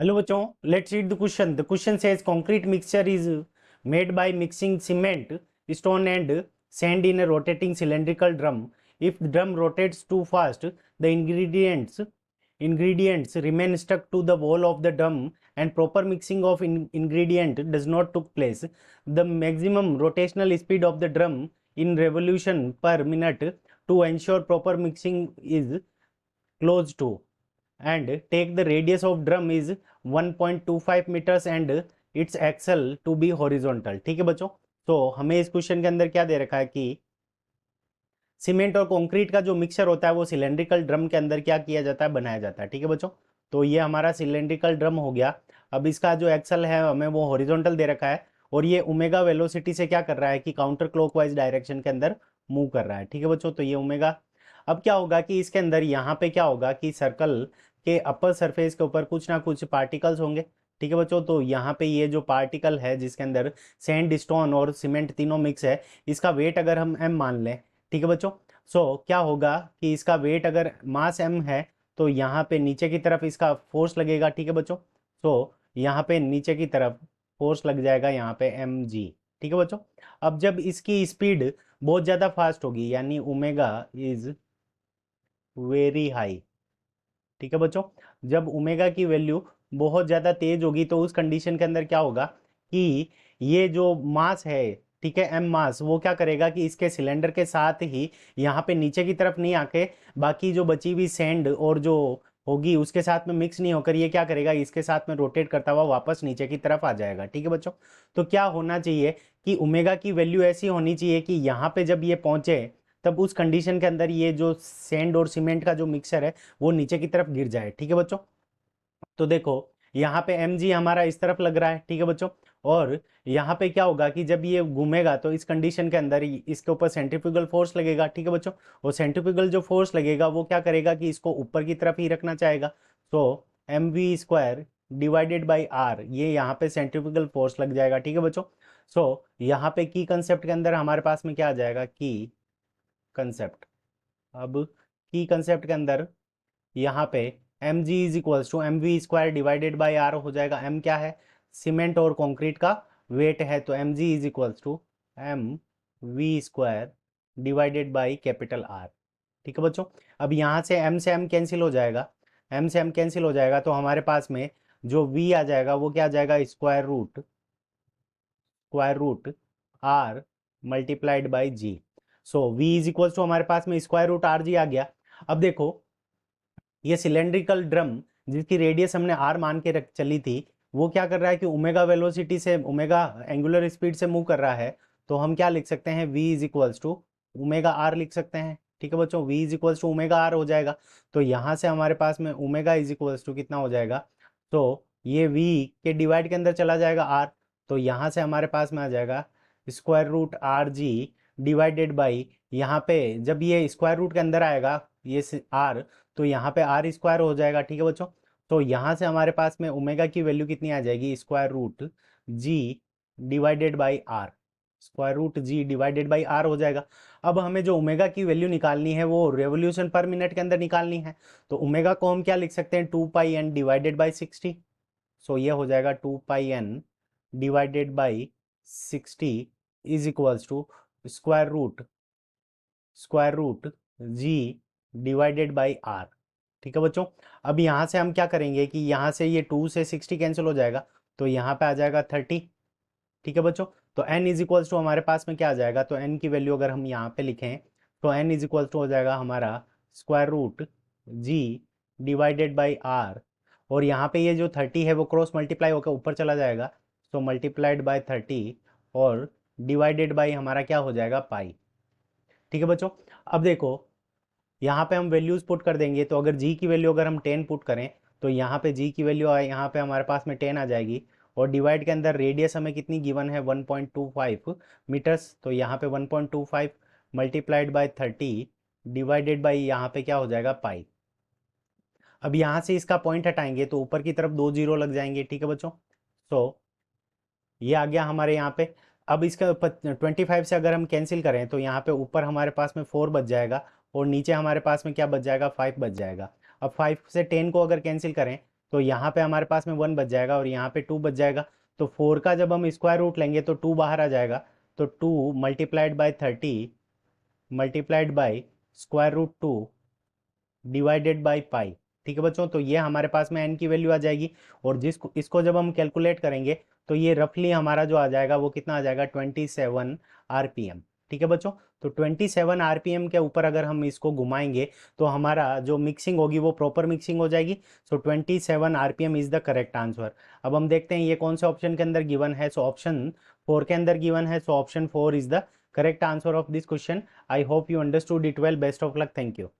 Hello बच्चों, let's read the question. The question says concrete mixture is made by mixing cement, stone and sand in a rotating cylindrical drum. If the drum rotates too fast, the ingredients remain stuck to the wall of the drum and proper mixing of ingredient does not took place. The maximum rotational speed of the drum in revolution per minute to ensure proper mixing is close to, and take the radius of drum is 1.25 meters and its axle to be horizontal. ठीक है बच्चों, तो हमें इस question के अंदर क्या दे रखा है कि सीमेंट और कंक्रीट का जो मिक्सचर होता है वो सिलेंड्रिकल ड्रम के अंदर क्या किया जाता है, बनाया जाता है। ठीक है बच्चों, तो ये हमारा सिलेंड्रिकल ड्रम हो गया। अब इसका जो एक्सल है हमें वो हॉरिजॉन्टल दे रखा है और ये ओमेगा वेलोसिटी से क्या कर रहा है कि काउंटर क्लॉकवाइज डायरेक्शन के अंदर मूव कर रहा है। ठीक है बच्चों, तो ये ओमेगा। अब क्या होगा कि इसके अंदर यहाँ पे क्या होगा कि सर्कल के अपर सरफेस के ऊपर कुछ ना कुछ पार्टिकल्स होंगे। ठीक है बच्चों, तो यहाँ पे ये जो पार्टिकल है जिसके अंदर सैंड, स्टोन और सीमेंट तीनों मिक्स है, इसका वेट अगर हम m मान लें, ठीक है बच्चों, क्या होगा कि इसका वेट अगर मास m है तो यहाँ पे नीचे की तरफ इसका फोर्स लगेगा। ठीक है बच्चों, यहाँ पे नीचे की तरफ फोर्स लग जाएगा यहाँ पे mg। ठीक है बच्चों, अब जब इसकी स्पीड बहुत ज़्यादा फास्ट होगी यानी ओमेगा इज वेरी हाई। ठीक है बच्चों, जब ओमेगा की वैल्यू बहुत ज़्यादा तेज होगी तो उस कंडीशन के अंदर क्या होगा कि ये जो मास है, ठीक है, एम मास, वो क्या करेगा कि इसके सिलेंडर के साथ ही यहाँ पे नीचे की तरफ नहीं आके बाकी जो बची हुई सैंड और जो होगी उसके साथ में मिक्स नहीं होकर ये क्या करेगा, इसके साथ में रोटेट करता हुआ वापस नीचे की तरफ आ जाएगा। ठीक है बच्चों, तो क्या होना चाहिए कि ओमेगा की वैल्यू ऐसी होनी चाहिए कि यहाँ पे जब ये पहुंचे तब उस कंडीशन के अंदर ये जो सैंड और सीमेंट का जो मिक्सचर है वो नीचे की तरफ गिर जाए। ठीक है बच्चों, तो देखो यहाँ पे mg हमारा इस तरफ लग रहा है। ठीक है बच्चों, और यहाँ पे क्या होगा कि जब ये घूमेगा तो इस कंडीशन के अंदर इसके ऊपर सेंट्रीफ्यूगल फोर्स लगेगा। ठीक है बच्चों, और सेंट्रीफ्यूगल जो फोर्स लगेगा वो क्या करेगा कि इसको ऊपर की तरफ ही रखना चाहेगा। तो mv² डिवाइडेड बाई r, ये यहाँ पे सेंट्रीफ्यूगल फोर्स लग जाएगा। ठीक है बच्चों, यहाँ पे की कंसेप्ट के अंदर हमारे पास में क्या आ जाएगा, की कंसेप्ट। अब की कंसेप्ट के अंदर यहाँ पे M G is equals to mv² divided by R हो जाएगा। m क्या है, सीमेंट और कंक्रीट का वेट है, तो mg is equals to mv² divided by capital R. ठीक है बच्चों, अब यहाँ से m से m कैंसिल हो जाएगा, m से m कैंसिल हो जाएगा तो हमारे पास में जो v आ जाएगा वो क्या आ जाएगा, square root R multiplied by G. v is equals to हमारे पास में स्क्वायर रूट आर जी आ गया। अब देखो ये सिलेंड्रिकल ड्रम जिसकी रेडियस हमने आर मान के रख चली थी वो क्या कर रहा है कि ओमेगा वेलोसिटी से, ओमेगा एंगुलर स्पीड से मूव कर रहा है, तो हम क्या लिख सकते हैं, v is equals to omega R लिख सकते हैं। ठीक है बच्चों, v is equals to omega R हो जाएगा, तो यहाँ से हमारे पास में ओमेगा इज इक्वल्स टू कितना हो जाएगा, तो ये v के डिवाइड के अंदर चला जाएगा r, तो यहाँ से हमारे पास में आ जाएगा square root R G divided by, यहाँ पे जब ये स्क्वायर रूट के अंदर आएगा ये r, तो यहाँ पे आर स्क्वायर हो जाएगा। ठीक है बच्चों, तो यहाँ से हमारे पास में ओमेगा की वैल्यू कितनी आ जाएगी, square root G divided by R, square root G divided by R हो जाएगा। अब हमें जो ओमेगा की वैल्यू निकालनी है वो रेवोल्यूशन पर मिनट के अंदर निकालनी है, तो ओमेगा को हम क्या लिख सकते हैं, 2πn डिवाइडेड बाई 60। ये हो जाएगा 2πn divided by 60 is equals to square root G divided by R. ठीक है बच्चों, अब यहाँ से हम क्या करेंगे कि यहाँ से ये 2 से 60 कैंसिल हो जाएगा, तो यहाँ पे आ जाएगा 30। ठीक है बच्चों, तो n इज इक्वल्स टू हमारे पास में क्या आ जाएगा, तो n की वैल्यू अगर हम यहाँ पे लिखें तो n इज इक्वल्स टू हो जाएगा हमारा square root G divided by R, और यहाँ पे ये जो 30 है वो क्रॉस मल्टीप्लाई होकर ऊपर चला जाएगा, तो मल्टीप्लाइड बाई 30 और डिवाइडेड बाई हमारा क्या हो जाएगा, पाई। ठीक है बच्चों, अब देखो यहाँ पे हम वैल्यूज पुट कर देंगे, तो अगर g की वैल्यू अगर हम 10 पुट करें तो यहाँ पे g की वैल्यू यहाँ पे हमारे पास में 10 आ जाएगी, और डिवाइड के अंदर रेडियस हमें कितनी गिवन है, 1.25 मीटर्स, तो यहाँ पे 1.25 मल्टीप्लाइड बाई 30 डिवाइडेड बाई यहाँ पे क्या हो जाएगा, पाई। अब यहाँ से इसका पॉइंट हटाएंगे तो ऊपर की तरफ 2 जीरो लग जाएंगे। ठीक है बच्चों, ये आ गया हमारे यहाँ पे। अब इसका 25 से अगर हम कैंसिल करें तो यहाँ पे ऊपर हमारे पास में 4 बच जाएगा और नीचे हमारे पास में क्या बच जाएगा, 5 बच जाएगा। अब 5 से 10 को अगर कैंसिल करें तो यहाँ पे हमारे पास में 1 बच जाएगा और यहाँ पे 2 बच जाएगा। तो 4 का जब हम स्क्वायर रूट लेंगे तो 2 बाहर आ जाएगा। तो 2 multiplied by 30 multiplied by square root 2 divided by pi. ठीक है बच्चों, तो ये हमारे पास में n की वैल्यू आ जाएगी। और जिसको इसको जब हम कैलकुलेट करेंगे तो ये रफली हमारा जो आ जाएगा वो कितना आ जाएगा, 27 आरपीएम। ठीक है बच्चों, तो 27 आरपीएम के ऊपर अगर हम इसको घुमाएंगे तो हमारा जो मिक्सिंग होगी वो प्रॉपर मिक्सिंग हो जाएगी। सो 27 RPM is the correct answer. अब हम देखते हैं ये कौन से ऑप्शन के अंदर गिवन है। सो ऑप्शन 4 के अंदर गिवन है। So option 4 is the correct answer of this question. I hope you understood it well. Best of luck. Thank you.